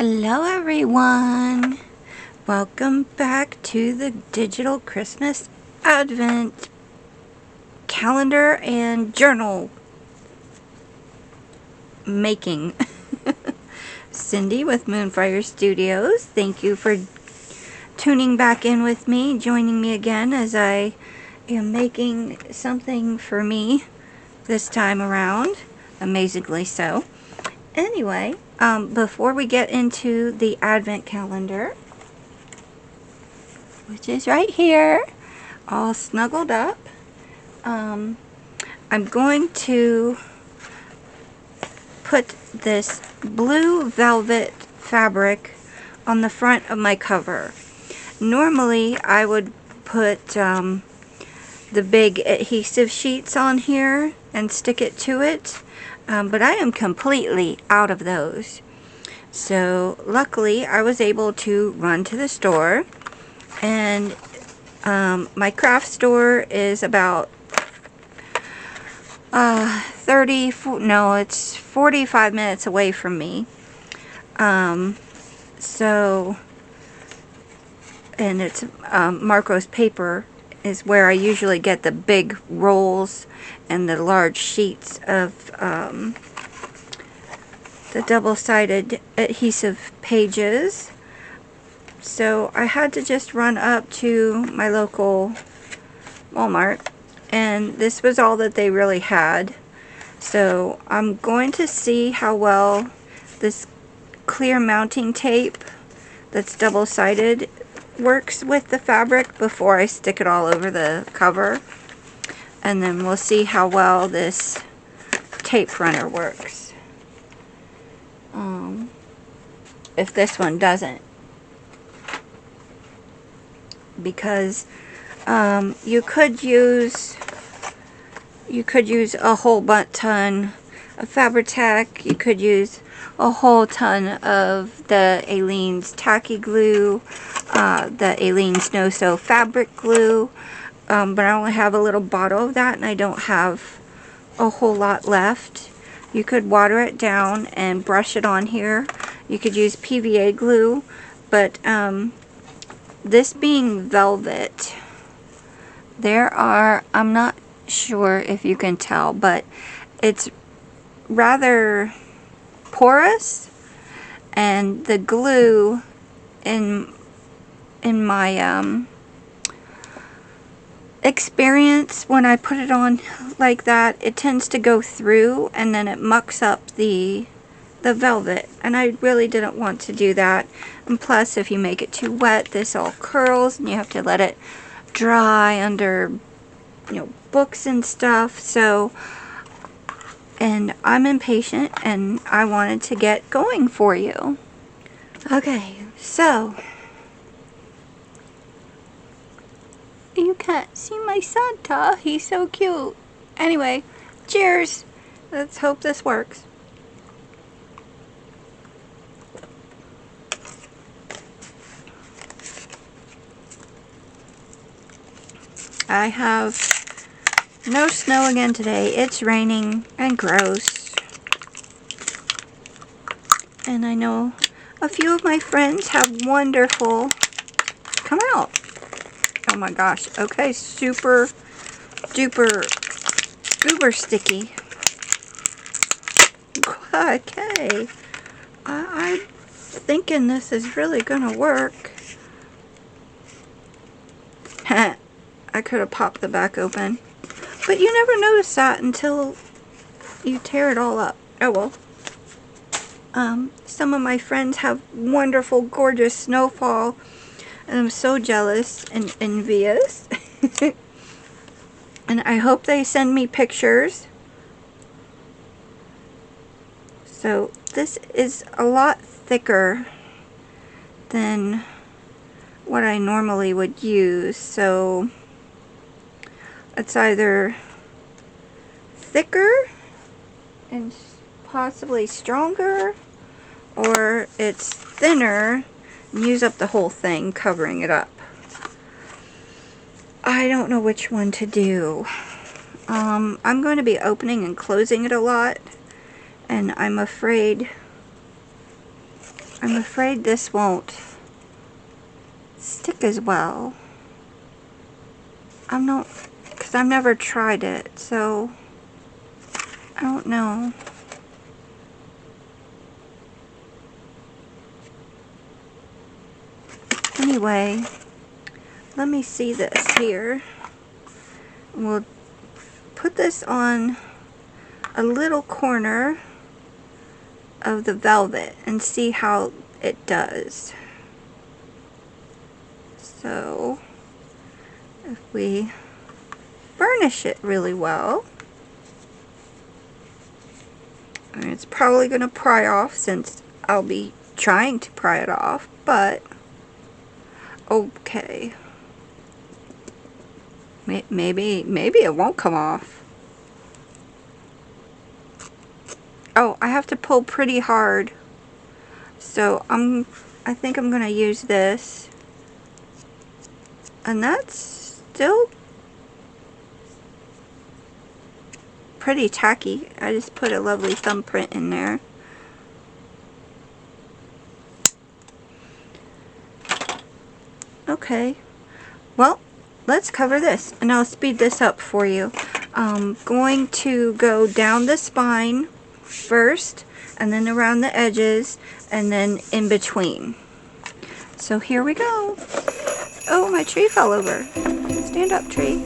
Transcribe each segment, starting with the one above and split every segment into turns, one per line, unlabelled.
Hello everyone! Welcome back to the digital Christmas Advent calendar and journal making. Cindy with Moonfire Studios. Thank you for tuning back in with me, joining me again as I am making something for me this time around. Amazingly so. Anyway, before we get into the Advent calendar, which is right here, all snuggled up, I'm going to put this blue velvet fabric on the front of my cover. Normally, I would put the big adhesive sheets on here and stick it to it. But I am completely out of those. So luckily I was able to run to the store, and my craft store is about 45 minutes away from me. And it's Marco's Paper is where I usually get the big rolls and the large sheets of the double-sided adhesive pages. So I had to just run up to my local Walmart, and this was all that they really had. So I'm going to see how well this clear mounting tape that's double-sided works with the fabric before I stick it all over the cover, and then we'll see how well this tape runner works. If this one doesn't, because you could use a whole ton of Fabri-Tac. You could use a whole ton of the Aleene's tacky glue, the Aleene's No Sew fabric glue, but I only have a little bottle of that and I don't have a whole lot left. You could water it down and brush it on here. You could use PVA glue, but this being velvet, I'm not sure if you can tell, but it's rather porous, and the glue in my experience, when I put it on like that, it tends to go through and then it mucks up the velvet, and I really didn't want to do that. And plus, if you make it too wet, this all curls and you have to let it dry under, books and stuff. So, and I'm impatient and I wanted to get going for you. Okay, so you can't see my Santa. He's so cute. Anyway, cheers. Let's hope this works. I have no snow again today. It's raining and gross. And I know a few of my friends have wonderful... Come out. Oh my gosh. Okay, super duper goober sticky. Okay. I'm thinking this is really gonna work. I could have popped the back open, but you never notice that until you tear it all up. Oh well. Some of my friends have wonderful, gorgeous snowfall, and I'm so jealous and envious. And I hope they send me pictures. So this is a lot thicker than what I normally would use, so it's either thicker and possibly stronger, or it's thinner and use up the whole thing covering it up. I don't know which one to do. I'm going to be opening and closing it a lot, and I'm afraid I'm afraid this won't stick as well. I'm not, because I've never tried it, so I don't know. Anyway, let me see this here. We'll put this on a little corner of the velvet and see how it does. So, if we burnish it really well, and it's probably going to pry off since I'll be trying to pry it off, but okay. Maybe it won't come off. Oh, I have to pull pretty hard. So I think I'm going to use this. And that's still pretty tacky. I just put a lovely thumbprint in there. Okay. Well, let's cover this, and I'll speed this up for you. I'm going to go down the spine first, and then around the edges, and then in between. So here we go. Oh, my tree fell over. Stand up, tree.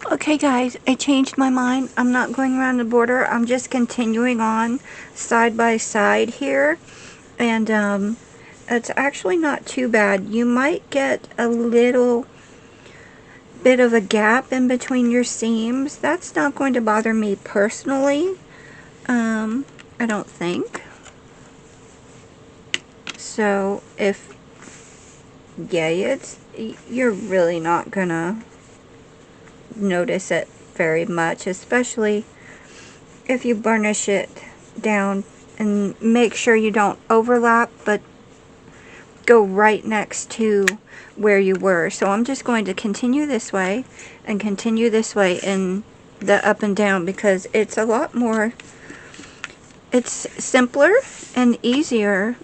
Okay guys, I changed my mind. I'm not going around the border. I'm just continuing on side by side here. And it's actually not too bad. You might get a little bit of a gap in between your seams. That's not going to bother me personally. I don't think. So you're really not gonna notice it very much, especially if you burnish it down, and make sure you don't overlap but go right next to where you were. So I'm just going to continue this way and continue this way in the up and down, because it's a lot more, it's simpler and easier.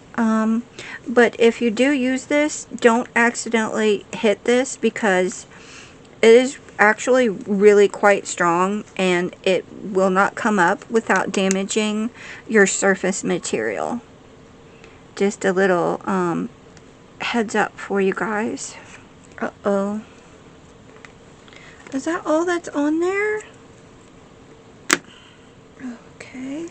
But if you do use this, don't accidentally hit this, because it is actually really quite strong and it will not come up without damaging your surface material. Just a little heads up for you guys. Uh-oh. Is that all that's on there? Okay.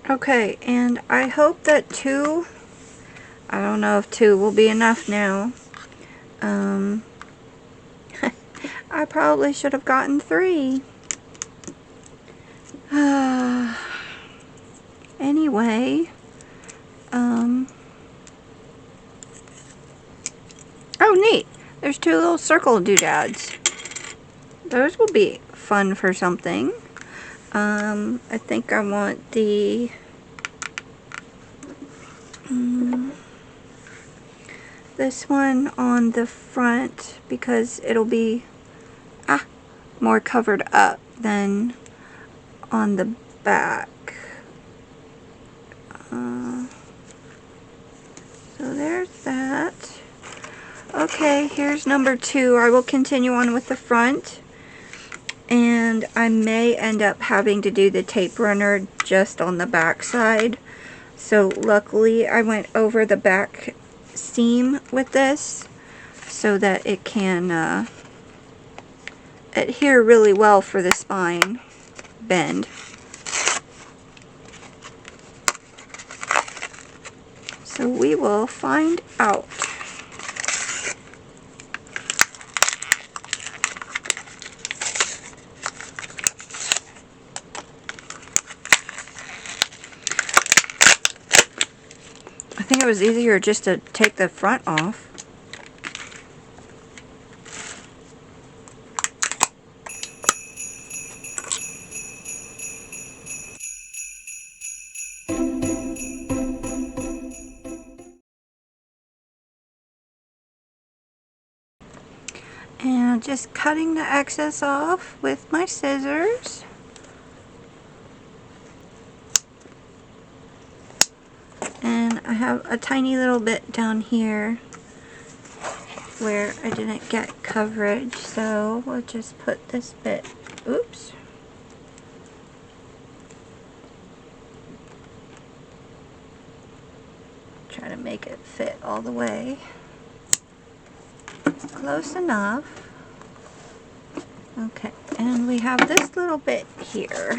Okay, and I hope that I don't know if 2 will be enough now. I probably should have gotten 3. Anyway, oh neat, there's 2 little circle doodads. Those will be fun for something. I think I want the this one on the front, because it'll be more covered up than on the back. So there's that. Okay, here's number 2. I will continue on with the front, and I may end up having to do the tape runner just on the back side. So luckily I went over the back seam with this so that it can adhere really well for the spine bend. So we will find out. it was easier just to take the front off. And just cutting the excess off with my scissors. And I have a tiny little bit down here where I didn't get coverage, so we'll just put this bit, oops. Try to make it fit all the way. Close enough. Okay, and we have this little bit here.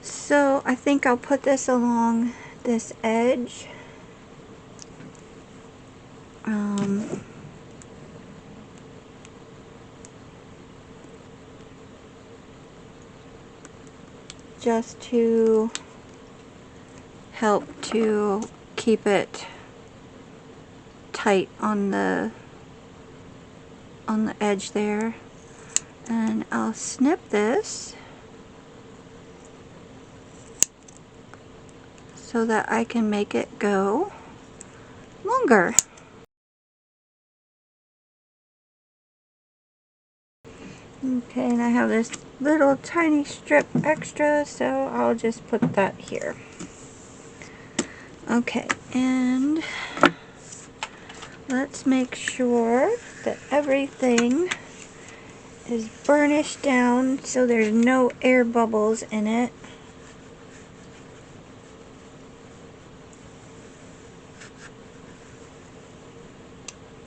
So I think I'll put this along this edge. Just to help to keep it tight on the edge there. And I'll snip this so that I can make it go longer. Okay, and I have this little tiny strip extra, so I'll just put that here. Okay, and let's make sure that everything is burnished down so there's no air bubbles in it.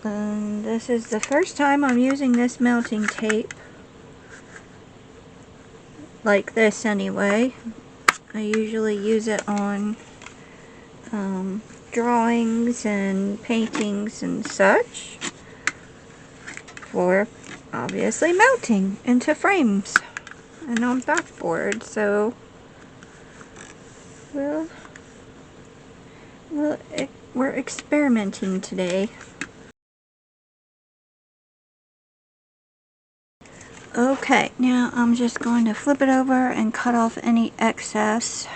And this is the first time I'm using this mounting tape. Like this anyway. I usually use it on drawings and paintings and such for obviously mounting into frames and on backboard. So we're experimenting today. Okay, now I'm just going to flip it over and cut off any excess.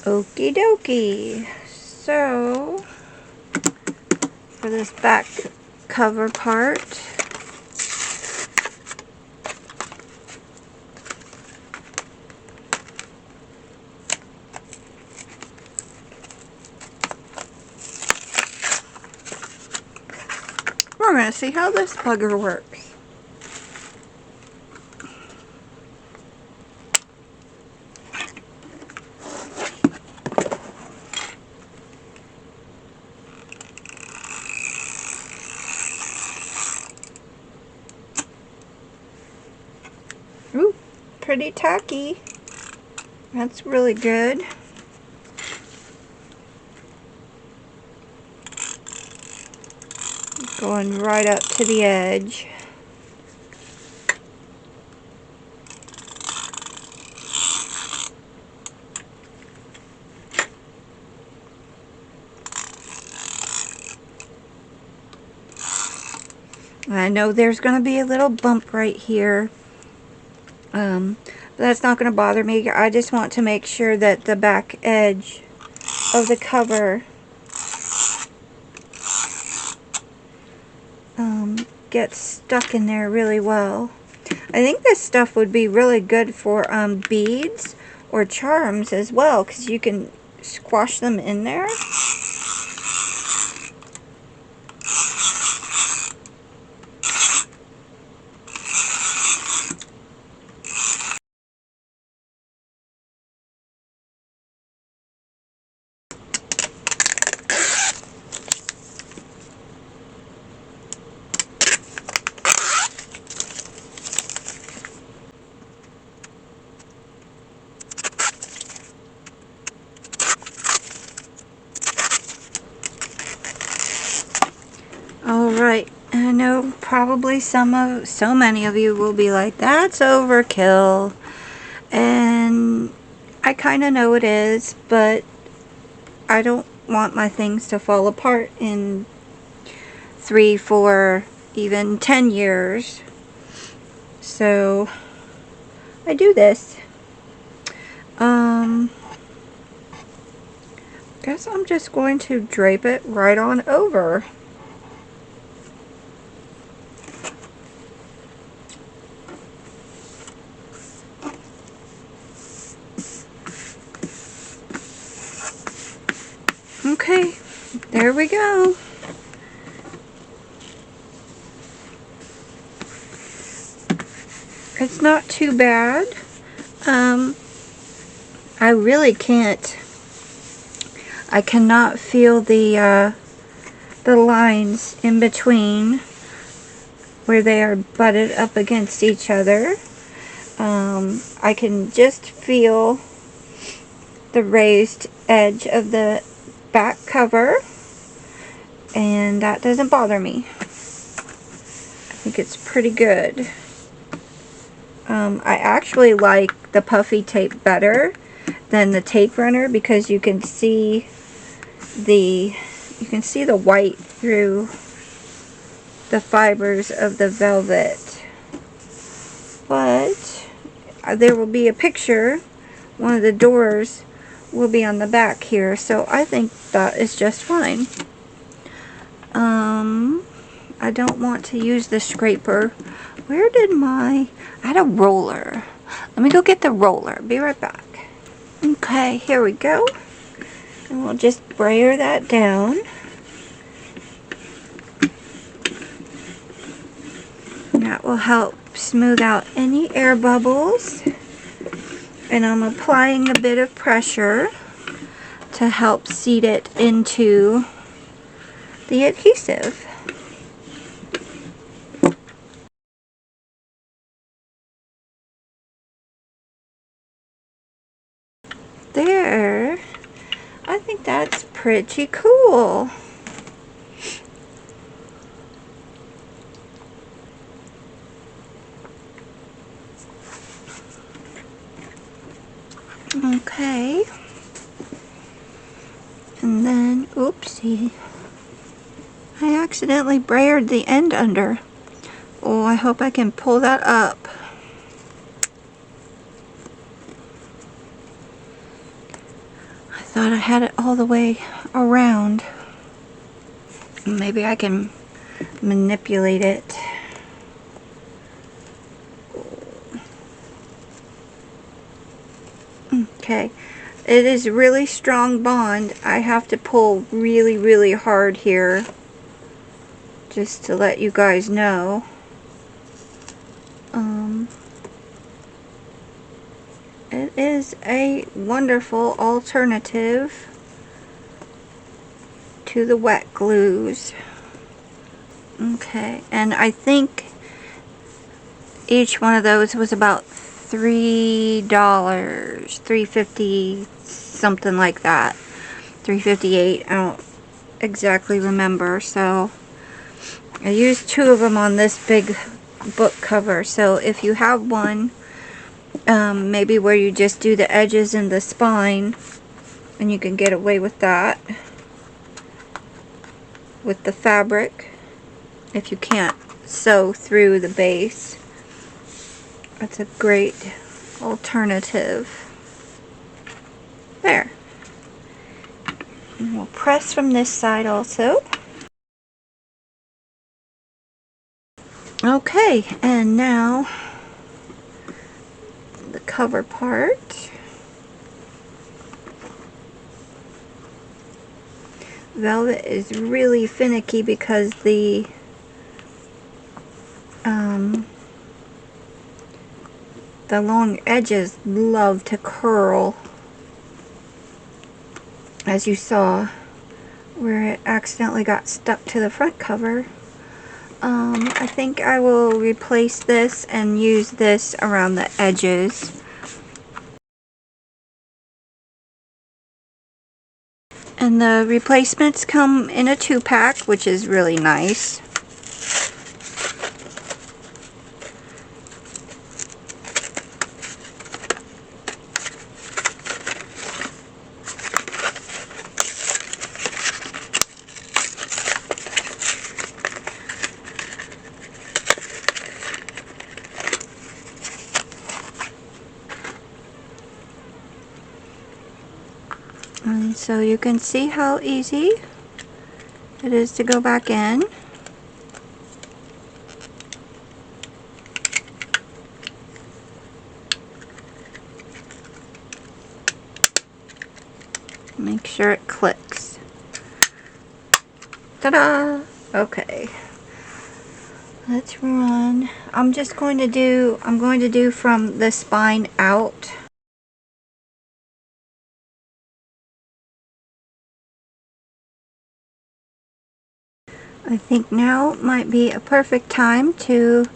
Okie dokie. So, for this back cover part, we're going to see how this bugger works. Ooh, pretty tacky. That's really good. Going right up to the edge. I know there's going to be a little bump right here. But that's not going to bother me. I just want to make sure that the back edge of the cover gets stuck in there really well. I think this stuff would be really good for beads or charms as well, because you can squash them in there. Alright, I know probably so many of you will be like, that's overkill. And I kind of know it is, but I don't want my things to fall apart in 3, 4, even 10 years. So I do this. Guess I'm just going to drape it right on over. Okay, there we go. It's not too bad. I really can't. I cannot feel the lines in between where they are butted up against each other. I can just feel the raised edge of the back cover, and that doesn't bother me. I think it's pretty good. I actually like the puffy tape better than the tape runner because you can see the white through the fibers of the velvet. But there will be a picture. One of the doors will be on the back here, so I think that is just fine. I don't want to use the scraper. Where did I had a roller. Let me go get the roller. Be right back. Okay, here we go. And we'll just brayer that down. And that will help smooth out any air bubbles. And I'm applying a bit of pressure to help seat it into the adhesive. There. I think that's pretty cool. Okay. And then, oopsie. I accidentally brayered the end under. Oh, I hope I can pull that up. I thought I had it all the way around. Maybe I can manipulate it. Okay. It is really strong bond. I have to pull really, really hard here. Just to let you guys know. It is a wonderful alternative to the wet glues. Okay, and I think each one of those was about $3, $3.50, something like that. $3.58, I don't exactly remember. So I used 2 of them on this big book cover. So if you have one, maybe where you just do the edges and the spine, and you can get away with that with the fabric if you can't sew through the base. That's a great alternative. There. And we'll press from this side also. Okay, and now the cover part. Velvet is really finicky because the long edges love to curl, as you saw where it accidentally got stuck to the front cover. I think I will replace this and use this around the edges. And the replacements come in a 2-pack, which is really nice. And so you can see how easy it is to go back in. Make sure it clicks. Ta-da! Okay. Let's run. I'm going to do from the spine out. I think now might be a perfect time to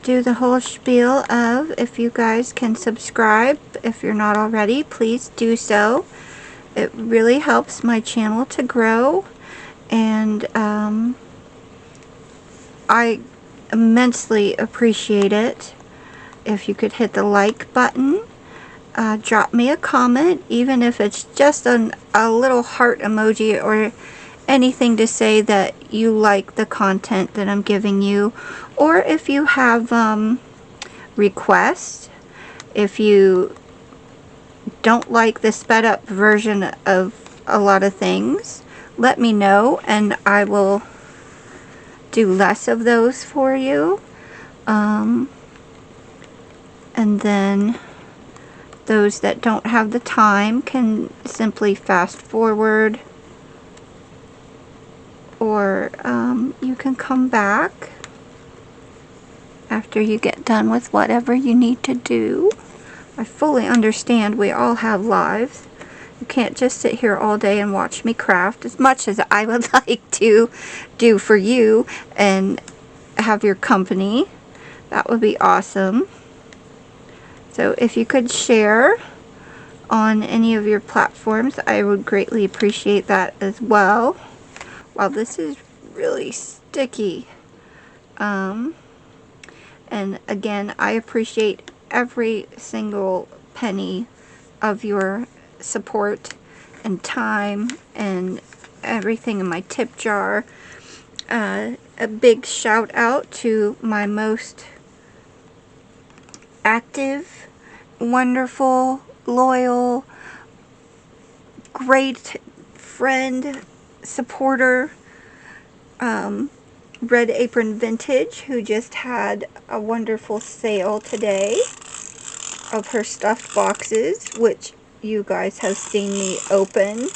do the whole spiel of, if you guys can subscribe, if you're not already, please do so. It really helps my channel to grow, and I immensely appreciate it if you could hit the like button. Drop me a comment, even if it's just a little heart emoji or anything to say that you like the content that I'm giving you, or if you have requests, if you don't like the sped up version of a lot of things, let me know and I will do less of those for you. And then those that don't have the time can simply fast forward, or you can come back after you get done with whatever you need to do. I fully understand we all have lives. You can't just sit here all day and watch me craft, as much as I would like to do for you and have your company. That would be awesome. So if you could share on any of your platforms, I would greatly appreciate that as well. Wow, this is really sticky. And again, I appreciate every single penny of your support and time and everything in my tip jar. A big shout out to my most active, wonderful, loyal, great friend, supporter, Red Apron Vintage, who just had a wonderful sale today of her stuffed boxes, which you guys have seen me open,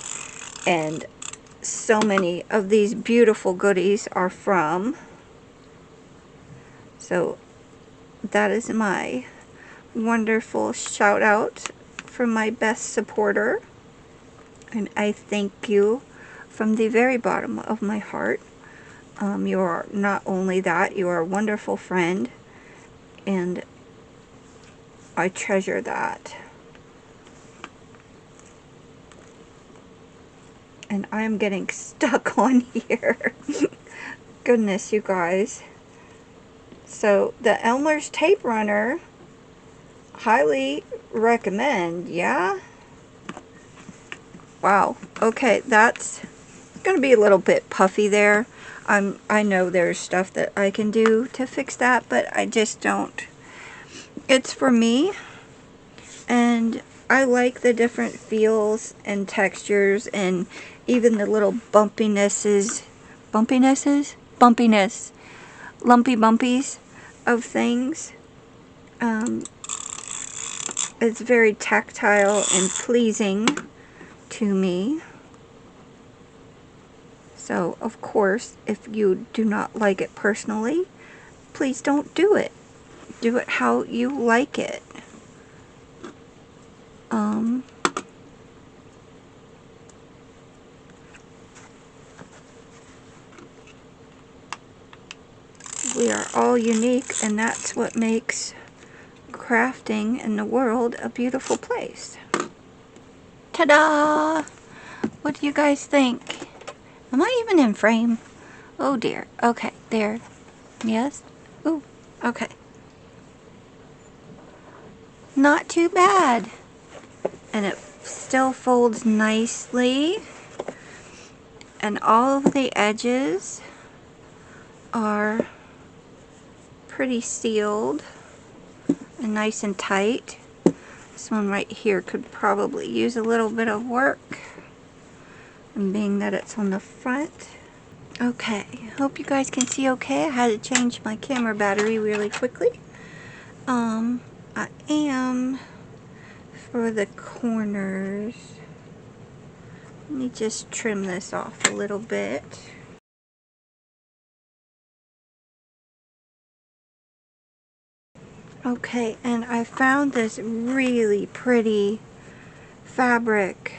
and so many of these beautiful goodies are from. So that is my wonderful shout out from my best supporter, and I thank you from the very bottom of my heart. You are not only that, you are a wonderful friend, and I treasure that. And I am getting stuck on here. Goodness, you guys. So the Elmer's tape runner, highly recommend. Yeah. Wow. Okay, that's gonna be a little bit puffy there. I know there's stuff that I can do to fix that, but I just don't. It's for me, and I like the different feels and textures, and even the little bumpiness, lumpy bumpies of things. It's very tactile and pleasing to me. So, of course, if you do not like it personally, please don't do it. Do it how you like it. We are all unique, and that's what makes crafting in the world a beautiful place. Ta-da! What do you guys think? Am I even in frame? Oh dear. Okay, there. Yes? Ooh, okay. Not too bad. And it still folds nicely. And all of the edges are pretty sealed and nice and tight. This one right here could probably use a little bit of work. and being that it's on the front. Okay, hope you guys can see okay. I had to change my camera battery really quickly. I am for the corners. Let me just trim this off a little bit. Okay, and I found this really pretty fabric.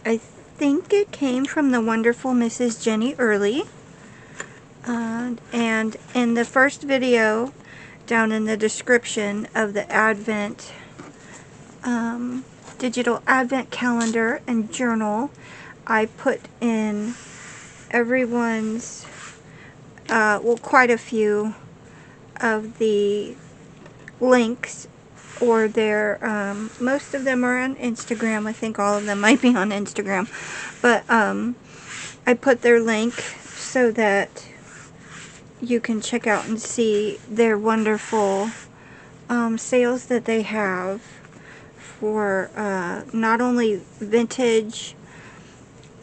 I think it came from the wonderful Mrs. Jenny Early. And in the first video, down in the description of the Advent, digital Advent calendar and journal, I put in everyone's, well, quite a few of the links, or their, most of them are on Instagram. I think all of them might be on Instagram. But I put their link so that you can check out and see their wonderful sales that they have for not only vintage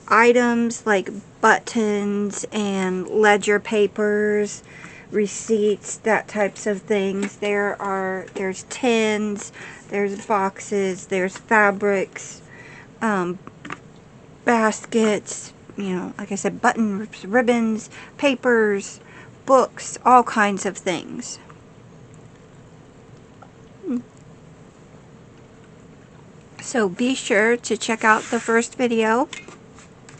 items like buttons and ledger papers, receipts, that types of things. There's tins, there's boxes, there's fabrics, baskets, you know, like I said, buttons, ribbons, papers, books, all kinds of things. So be sure to check out the first video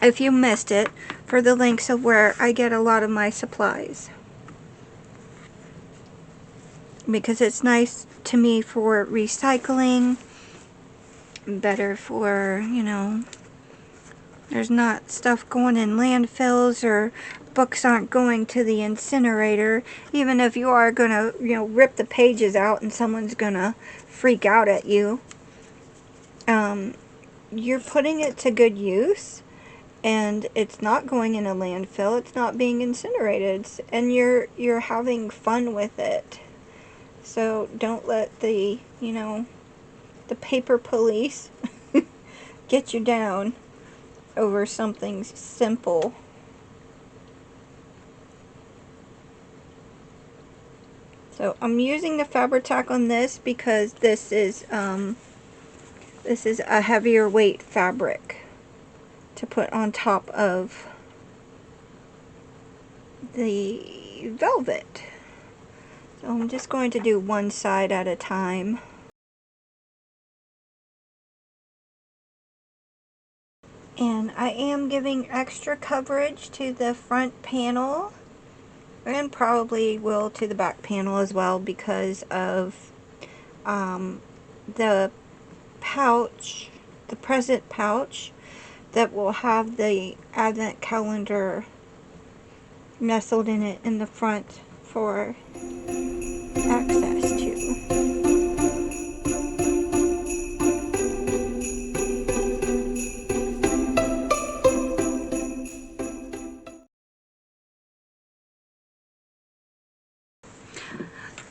if you missed it for the links of where I get a lot of my supplies, because it's nice to me for recycling, better for, you know, there's not stuff going in landfills, or books aren't going to the incinerator. Even if you are gonna, you know, rip the pages out and someone's gonna freak out at you, you're putting it to good use, and it's not going in a landfill, it's not being incinerated, and you're having fun with it. So don't let the, you know, the paper police get you down over something simple. So I'm using the Fabri-Tac on this because this is a heavier weight fabric to put on top of the velvet. So I'm just going to do one side at a time. And I am giving extra coverage to the front panel, and probably will to the back panel as well, because of the pouch, the present pouch that will have the Advent calendar nestled in it in the front for access to.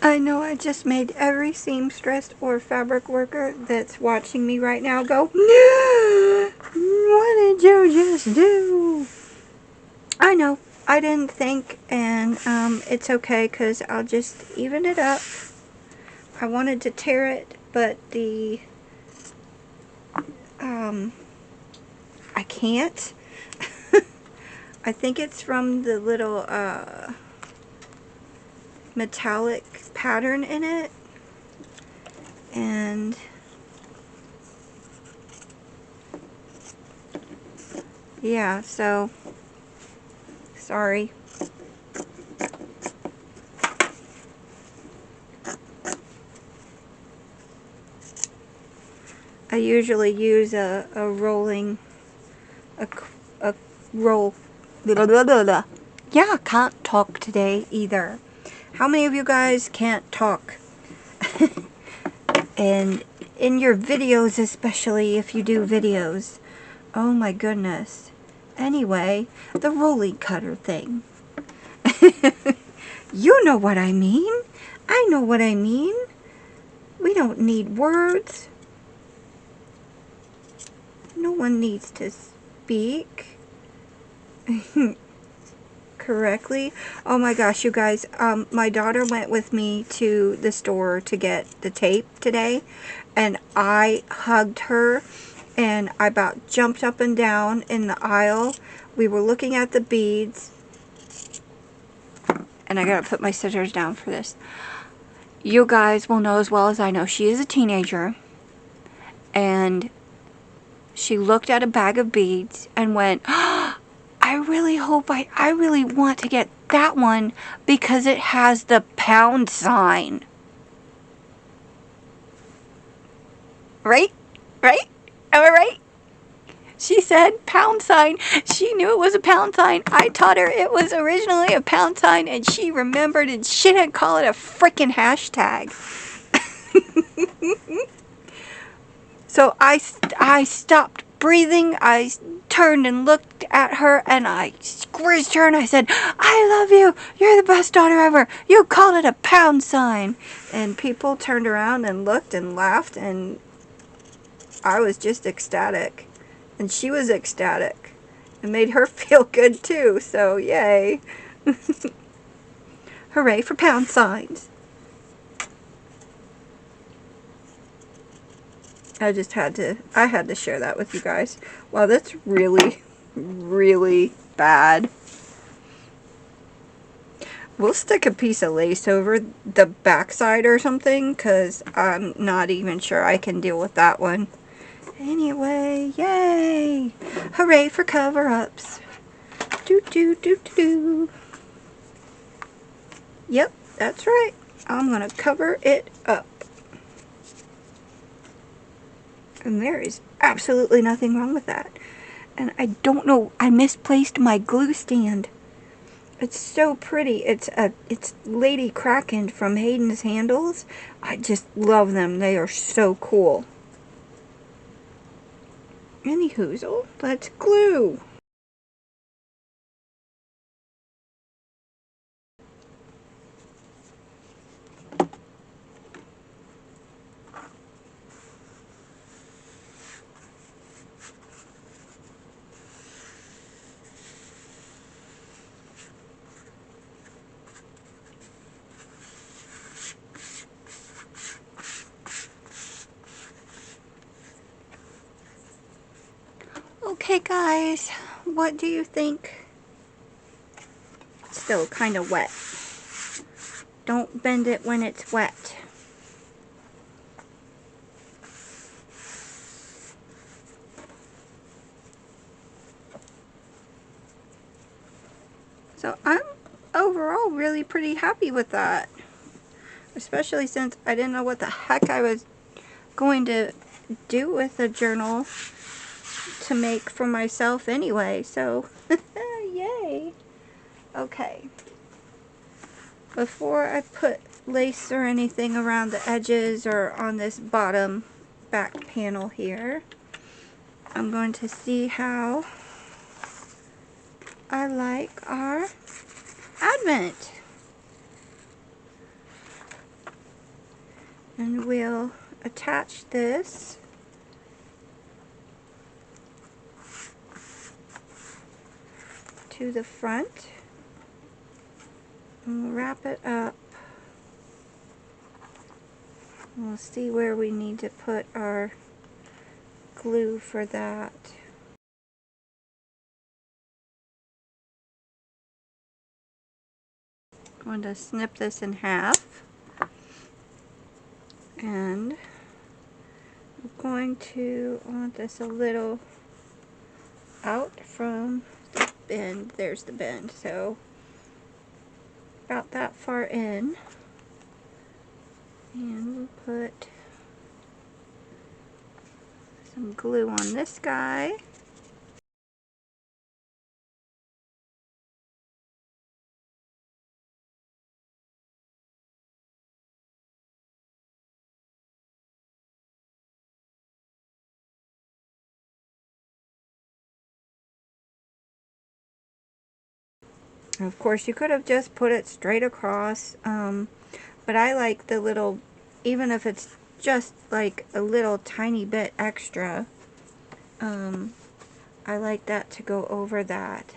I know I just made every seamstress or fabric worker that's watching me right now go, what did you just do? I know, I didn't think, and it's okay, because I'll just even it up. I wanted to tear it, but I can't. I think it's from the little metallic pattern in it, and yeah, so sorry. I usually use a rolling, a roll, blah, blah, blah, blah. Yeah, I can't talk today either. How many of you guys can't talk? And in your videos, especially if you do videos, oh my goodness. Anyway, the rolling cutter thing. You know what I mean. I know what I mean. We don't need words. No one needs to speak correctly. Oh my gosh, you guys, my daughter went with me to the store to get the tape today, and I hugged her, and I about jumped up and down in the aisle. We were looking at the beads, and I gotta put my scissors down for this. You guys will know as well as I know, she is a teenager, and she looked at a bag of beads and went, oh, I really hope I really want to get that one because it has the pound sign. Right? Right? Am I right? She said pound sign. She knew it was a pound sign. I taught her it was originally a pound sign, and she remembered, and she didn't call it a frickin' hashtag. So I stopped breathing. I turned and looked at her, and I squeezed her, and I said, I love you. You're the best daughter ever. You called it a pound sign. And people turned around and looked and laughed, and I was just ecstatic. And she was ecstatic. It made her feel good too, so yay. Hooray for pound signs. I had to share that with you guys. Wow, that's really, really bad. We'll stick a piece of lace over the backside or something, because I'm not even sure I can deal with that one. Anyway, yay! Hooray for cover-ups. Do do do do do. Yep, that's right. I'm gonna cover it up. And there is absolutely nothing wrong with that. And I don't know, I misplaced my glue stand. It's so pretty. It's Lady Kraken from Hayden's Handles. I just love them. They are so cool. Anyhoozle, let's glue. Okay guys, what do you think? It's still kind of wet. Don't bend it when it's wet. So I'm overall really pretty happy with that. Especially since I didn't know what the heck I was going to do with a journal to make for myself anyway. So, yay. Okay. Before I put lace or anything around the edges or on this bottom back panel here, I'm going to see how I like our advent. And we'll attach this to the front. And we'll wrap it up. We'll see where we need to put our glue for that. I'm going to snip this in half. And I'm going to want this a little out from the bend. There's the bend. So about that far in. And we'll put some glue on this guy. Of course, you could have just put it straight across, but I like the little, even if it's just like a little tiny bit extra, I like that to go over that.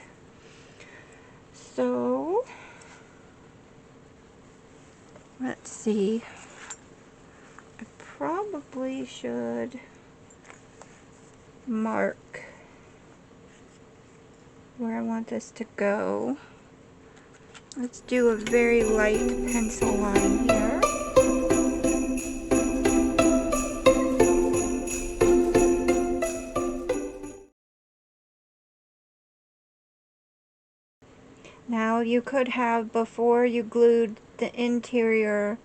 So, let's see. I probably should mark where I want this to go. Let's do a very light pencil line here. Now you could have, before you glued the interior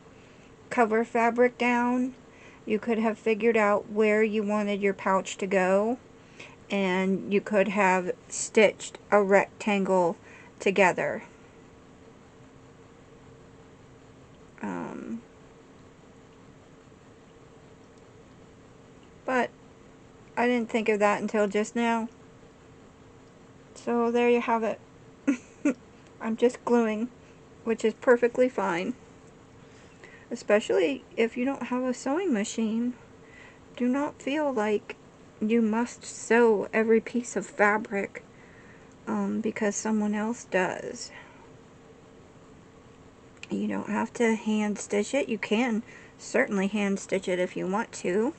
cover fabric down, you could have figured out where you wanted your pouch to go, and you could have stitched a rectangle together. But I didn't think of that until just now. So there you have it. I'm just gluing, which is perfectly fine. Especially if you don't have a sewing machine. Do not feel like you must sew every piece of fabric because someone else does. You don't have to hand stitch it. You can certainly hand stitch it if you want to.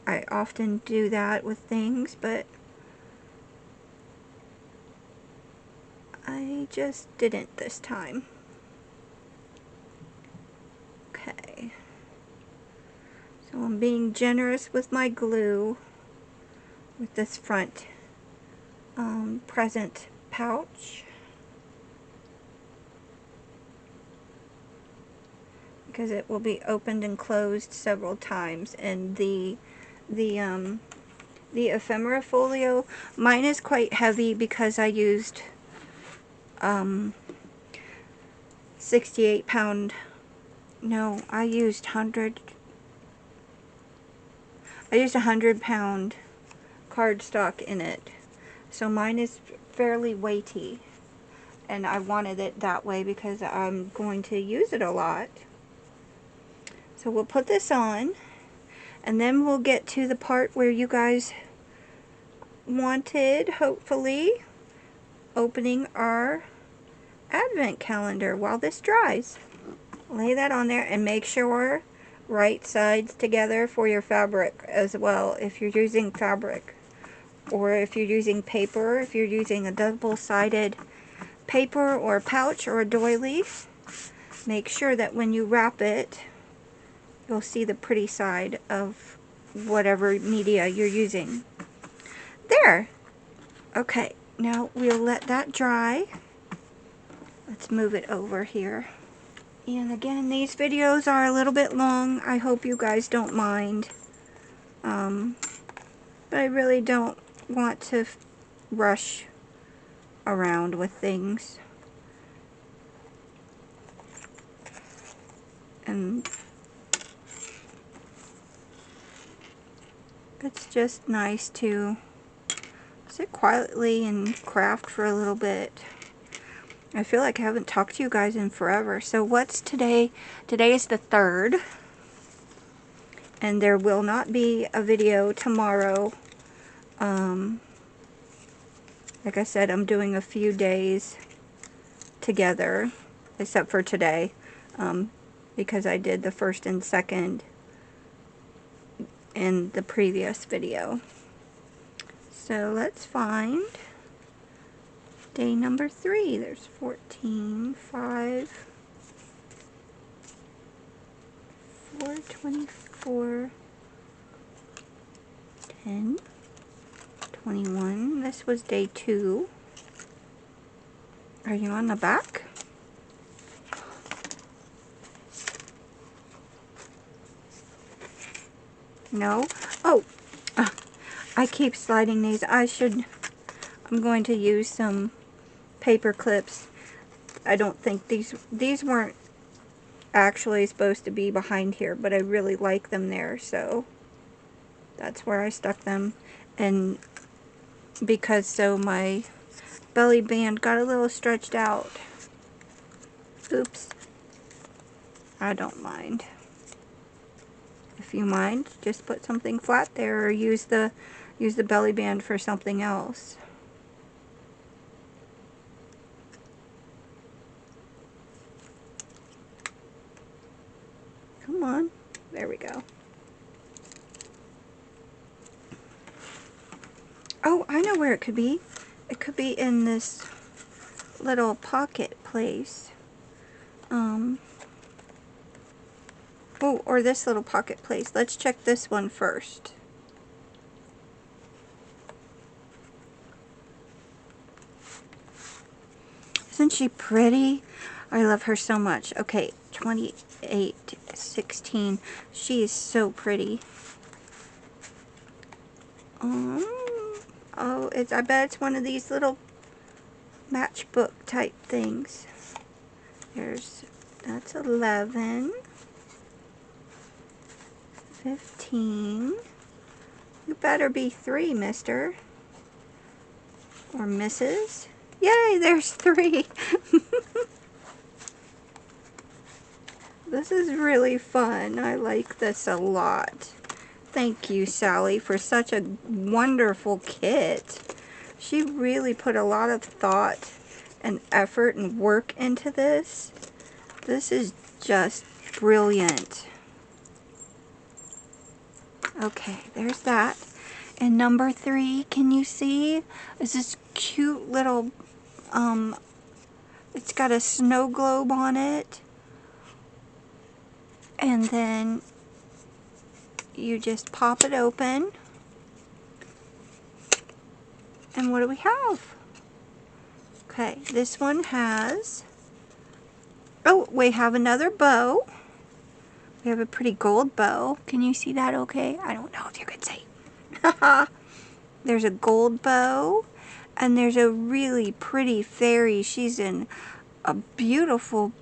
I often do that with things, but I just didn't this time. Okay. So I'm being generous with my glue with this front present pouch, because it will be opened and closed several times, and the ephemera folio, mine is quite heavy because I used 68 pound, no, I used 100-pound cardstock in it, so mine is fairly weighty, and I wanted it that way because I'm going to use it a lot. So we'll put this on, and then we'll get to the part where you guys wanted, hopefully, opening our advent calendar while this dries. Lay that on there and make sure right sides together for your fabric as well if you're using fabric, or if you're using paper, if you're using a double-sided paper or pouch or a doily, make sure that when you wrap it you'll see the pretty side of whatever media you're using. There! Okay, now we'll let that dry. Let's move it over here. And again, these videos are a little bit long. I hope you guys don't mind. But I really don't want to rush around with things. And it's just nice to sit quietly and craft for a little bit. I feel like I haven't talked to you guys in forever. So what's today? Today is the 3rd. And there will not be a video tomorrow. Like I said, I'm doing a few days together, except for today, because I did the 1st and 2nd in the previous video. So let's find day number 3. There's 14, 5, 4, 24, 10, 21. This was day 2. Are you on the back? No? Oh! I keep sliding these. I'm going to use some paper clips. I don't think these weren't actually supposed to be behind here, but I really like them there, so that's where I stuck them. And because my belly band got a little stretched out. Oops. I don't mind. if you mind, just put something flat there, or use the belly band for something else. Come on. There we go. Oh, I know where it could be. It could be in this little pocket place. Oh, or this little pocket place. Let's check this one first. Isn't she pretty? I love her so much. Okay, 28, 16. She is so pretty. Oh, I bet it's one of these little matchbook type things. That's 11, 15. You better be 3, mister. Or Mrs. Yay, there's 3. This is really fun. I like this a lot. Thank you, Sally, for such a wonderful kit. She really put a lot of thought and effort and work into this. This is just brilliant. Okay, there's that. And number 3, can you see? Is this cute little, it's got a snow globe on it. And then you just pop it open. And what do we have? Okay, this one has, oh, we have another bow. We have a pretty gold bow. Can you see that okay? I don't know if you could see. There's a gold bow, and there's a really pretty fairy. She's in a beautiful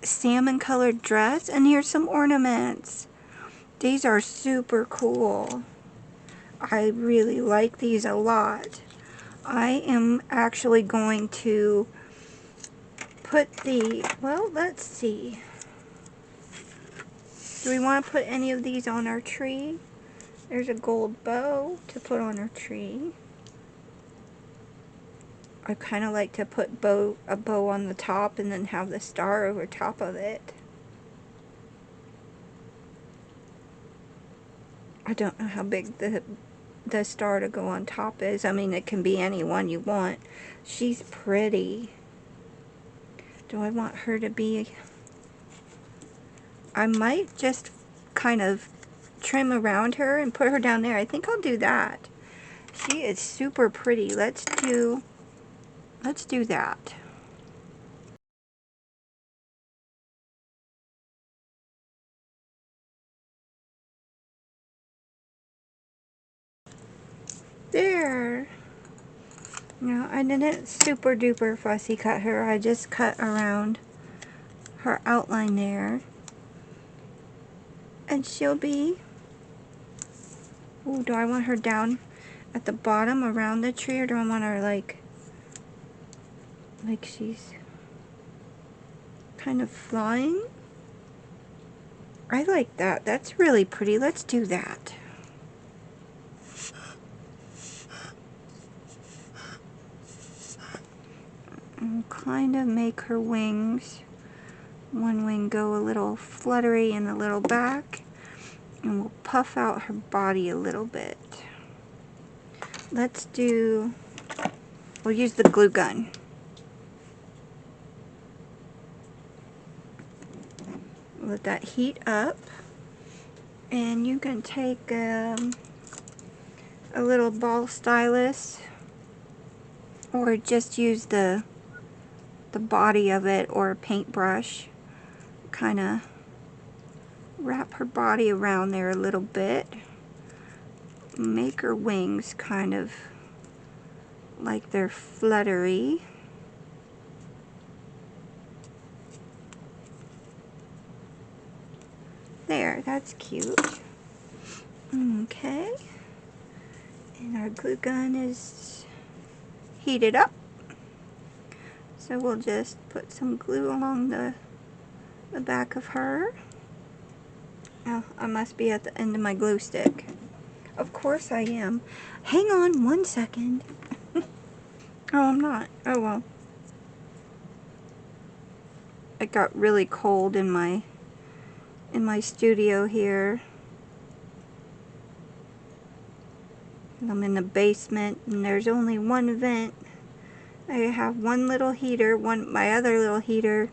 salmon colored dress, and here's some ornaments. These are super cool. I really like these a lot. I am actually going to put well, let's see. Do we want to put any of these on our tree? There's a gold bow to put on our tree. I kind of like to put a bow on the top and then have the star over top of it. I don't know how big the star to go on top is. I mean, it can be any one you want. She's pretty. Do I want her to be... I might just kind of trim around her and put her down there. I think I'll do that. She is super pretty. Let's do that. There. No, I didn't super duper fussy cut her. I just cut around her outline there. And she'll be... Ooh, do I want her down at the bottom around the tree, or do I want her like she's kind of flying? I like that. That's really pretty. Let's do that. And kind of make her wings, one wing go a little fluttery in the little back, and we'll puff out her body a little bit. We'll use the glue gun. Let that heat up, and you can take a little ball stylus, or just use the body of it, or a paintbrush. Kind of wrap her body around there a little bit. Make her wings kind of like they're fluttery. There, that's cute. Okay. And our glue gun is heated up. So we'll just put some glue along the back of her. Oh, I must be at the end of my glue stick. Of course I am. Hang on 1 second. Oh, I'm not. Oh well. It got really cold in my studio here. I'm in the basement and there's only one vent. I have one little heater, my other little heater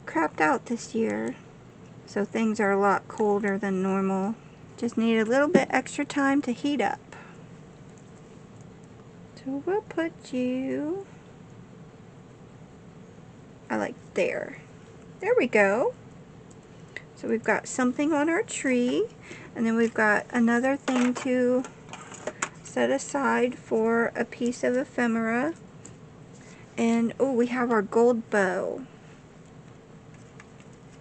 crapped out this year. So things are a lot colder than normal. Just need a little bit extra time to heat up. So we'll put you, I like there. There we go. So we've got something on our tree, and then we've got another thing to set aside for a piece of ephemera. And oh, we have our gold bow.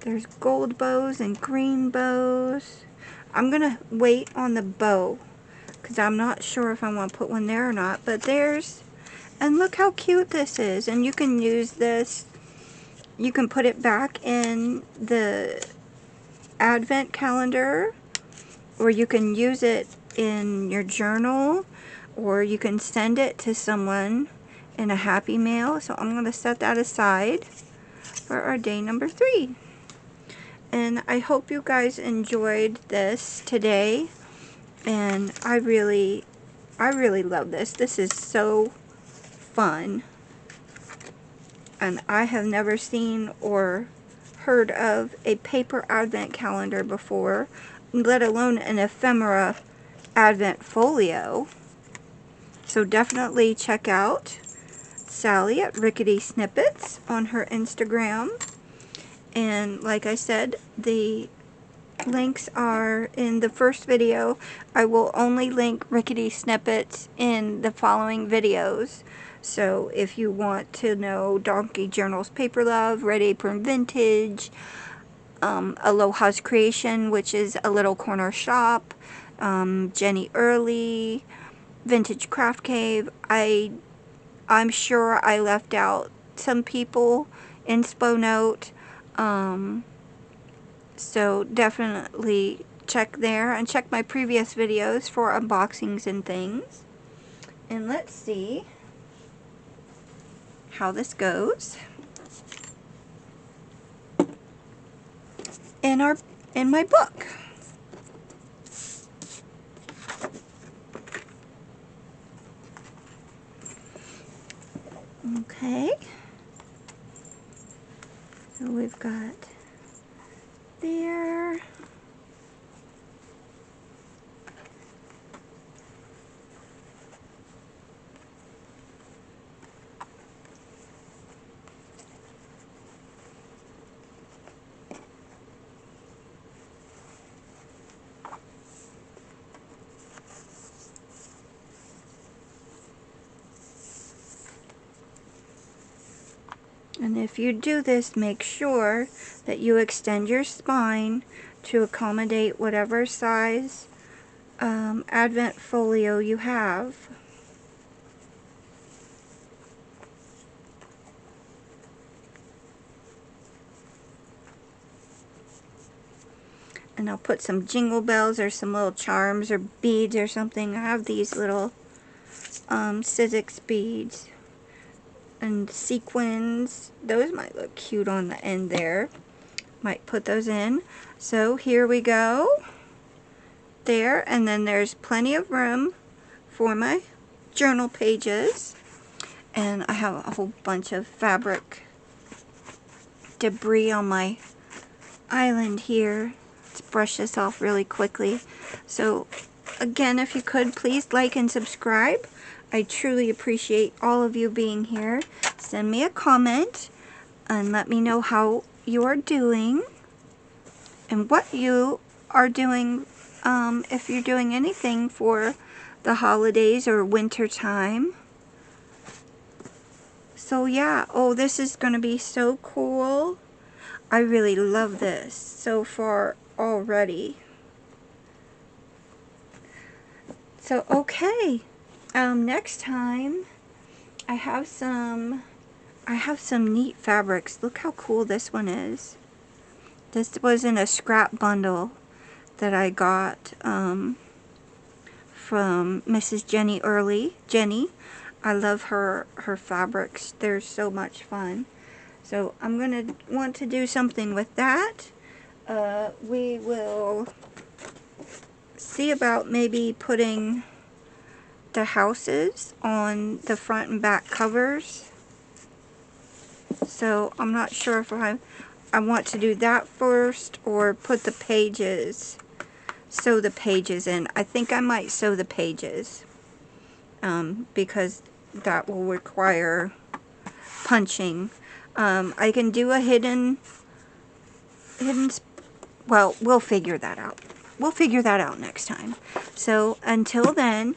There's gold bows and green bows. I'm gonna wait on the bow because I'm not sure if I want to put one there or not, but there's, and look how cute this is. And you can use this, you can put it back in the advent calendar, or you can use it in your journal, or you can send it to someone in a happy mail. So I'm going to set that aside for our day number 3. And I hope you guys enjoyed this today. And I really love this. This is so fun. And I have never seen or heard of a paper advent calendar before, let alone an ephemera advent folio. So definitely check out Sally at Rickety Snippets on her Instagram. And like I said, the links are in the first video. I will only link Rickety Snippets in the following videos. So if you want to know Donkey Journals Paper Love, Red Apron Vintage, Aloha's Creation, which is a little corner shop, Jenny Early, Vintage Craft Cave, I'm sure I left out some people, inspo note, so definitely check there and check my previous videos for unboxings and things. And let's see how this goes in my book. Okay, so we've got there. And if you do this, make sure that you extend your spine to accommodate whatever size advent folio you have. And I'll put some jingle bells or some little charms or beads or something. I have these little Sizzix beads and sequins. Those might look cute on the end there. Might put those in. So here we go. There, and then there's plenty of room for my journal pages. And I have a whole bunch of fabric debris on my island here. Let's brush this off really quickly. So again, if you could, please like and subscribe. I truly appreciate all of you being here. Send me a comment and let me know how you are doing and what you are doing, if you're doing anything for the holidays or winter time. So yeah, oh, this is going to be so cool. I really love this so far already. So okay, next time I have some neat fabrics. Look how cool this one is. This was in a scrap bundle that I got from Mrs. Jenny Early. Jenny, I love her fabrics. They're so much fun. So I'm going to want to do something with that. We will see about maybe putting the houses on the front and back covers. So I'm not sure if I want to do that first or put the pages, sew the pages in. I think I might sew the pages because that will require punching. I can do a hidden, well, we'll figure that out. We'll figure that out next time. So until then,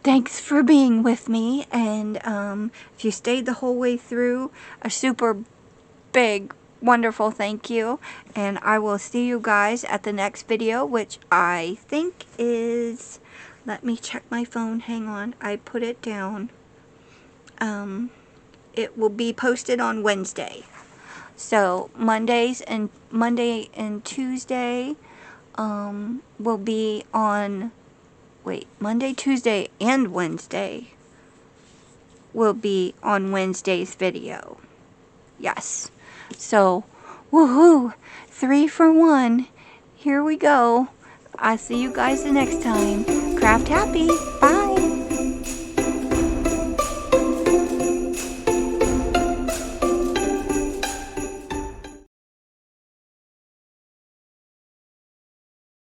thanks for being with me, and if you stayed the whole way through, a super big, wonderful thank you, and I will see you guys at the next video, which I think is, let me check my phone, hang on, I put it down. It will be posted on Wednesday. So Monday and Tuesday will be on, Monday, Tuesday, and Wednesday will be on Wednesday's video. Yes. So, woohoo! 3 for 1. Here we go. I'll see you guys the next time. Craft happy. Bye.